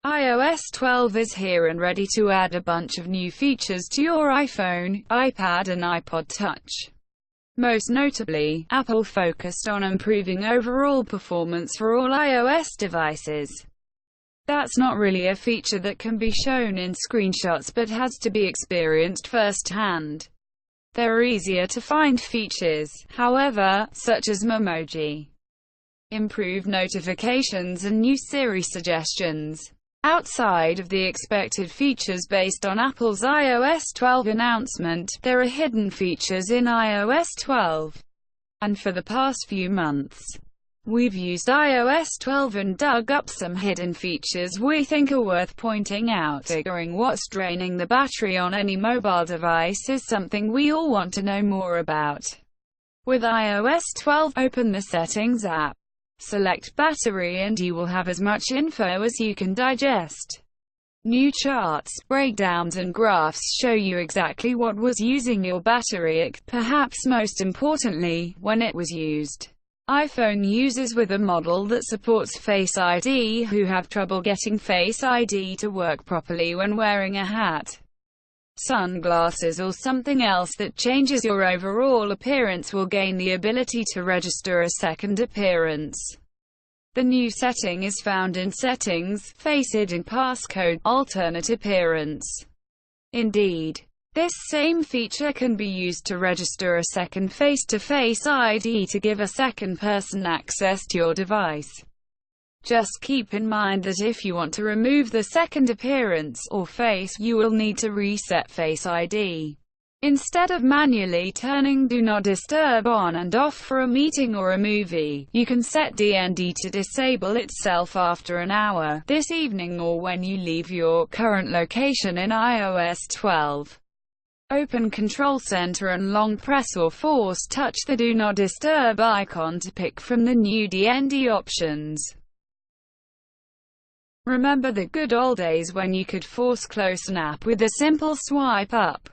iOS 12 is here and ready to add a bunch of new features to your iPhone, iPad and iPod Touch. Most notably, Apple focused on improving overall performance for all iOS devices. That's not really a feature that can be shown in screenshots but has to be experienced firsthand. There are easier to find features, however, such as Memoji, improved notifications and new Siri suggestions. Outside of the expected features based on Apple's iOS 12 announcement, there are hidden features in iOS 12. And for the past few months, we've used iOS 12 and dug up some hidden features we think are worth pointing out. Figuring what's draining the battery on any mobile device is something we all want to know more about. With iOS 12, open the Settings app. Select Battery and you will have as much info as you can digest. New charts, breakdowns and graphs show you exactly what was using your battery, perhaps most importantly, when it was used. iPhone users with a model that supports Face ID who have trouble getting Face ID to work properly when wearing a hat, sunglasses or something else that changes your overall appearance will gain the ability to register a second appearance. The new setting is found in Settings, Face ID and Passcode, Alternate Appearance. Indeed, this same feature can be used to register a second face-to-face ID to give a second person access to your device. Just keep in mind that if you want to remove the second appearance, or face, you will need to reset Face ID. Instead of manually turning Do Not Disturb on and off for a meeting or a movie, you can set DND to disable itself after an hour, this evening or when you leave your current location in iOS 12. Open Control Center and long press or force touch the Do Not Disturb icon to pick from the new DND options. Remember the good old days when you could force close an app with a simple swipe up?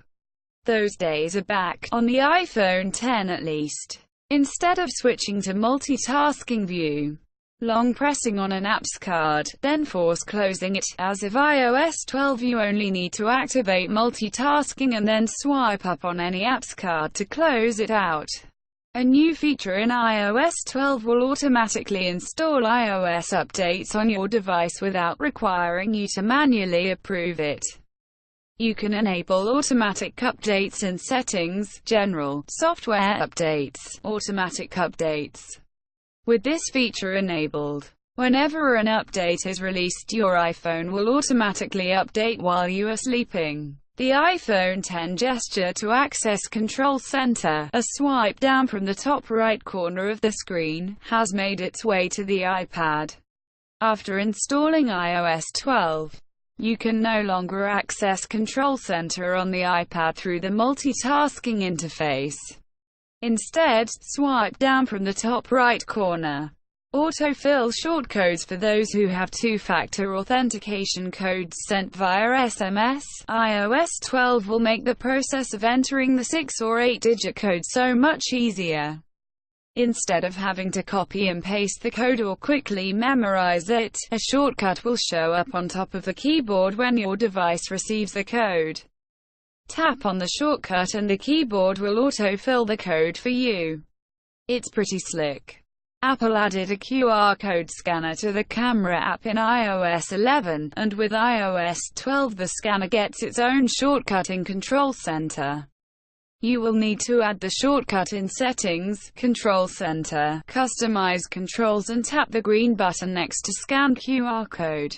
Those days are back, on the iPhone X at least. Instead of switching to multitasking view, long pressing on an app's card, then force closing it, as of iOS 12 you only need to activate multitasking and then swipe up on any app's card to close it out. A new feature in iOS 12 will automatically install iOS updates on your device without requiring you to manually approve it. You can enable automatic updates in Settings, General, Software Updates, Automatic Updates. With this feature enabled, whenever an update is released, your iPhone will automatically update while you are sleeping. The iPhone X gesture to access Control Center, a swipe down from the top right corner of the screen, has made its way to the iPad. After installing iOS 12, you can no longer access Control Center on the iPad through the multitasking interface. Instead, swipe down from the top right corner. Autofill shortcodes for those who have two-factor authentication codes sent via SMS. iOS 12 will make the process of entering the 6 or 8-digit code so much easier. Instead of having to copy and paste the code or quickly memorize it, a shortcut will show up on top of the keyboard when your device receives the code. Tap on the shortcut and the keyboard will autofill the code for you. It's pretty slick. Apple added a QR code scanner to the Camera app in iOS 11, and with iOS 12 the scanner gets its own shortcut in Control Center. You will need to add the shortcut in Settings, Control Center, Customize Controls and tap the green button next to Scan QR code.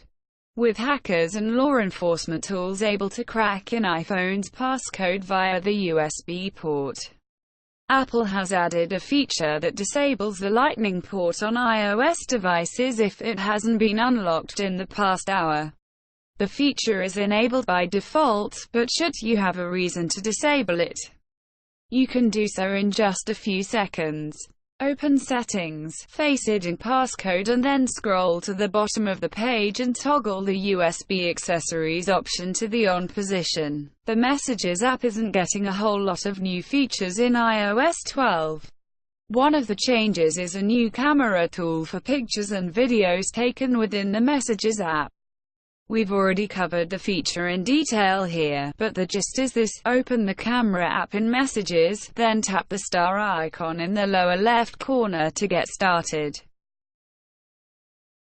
With hackers and law enforcement tools able to crack in iPhone's passcode via the USB port, Apple has added a feature that disables the Lightning port on iOS devices if it hasn't been unlocked in the past hour. The feature is enabled by default, but should you have a reason to disable it, you can do so in just a few seconds. Open Settings, Face ID and Passcode and then scroll to the bottom of the page and toggle the USB accessories option to the on position. The Messages app isn't getting a whole lot of new features in iOS 12. One of the changes is a new camera tool for pictures and videos taken within the Messages app. We've already covered the feature in detail here, but the gist is this: open the camera app in Messages, then tap the star icon in the lower left corner to get started.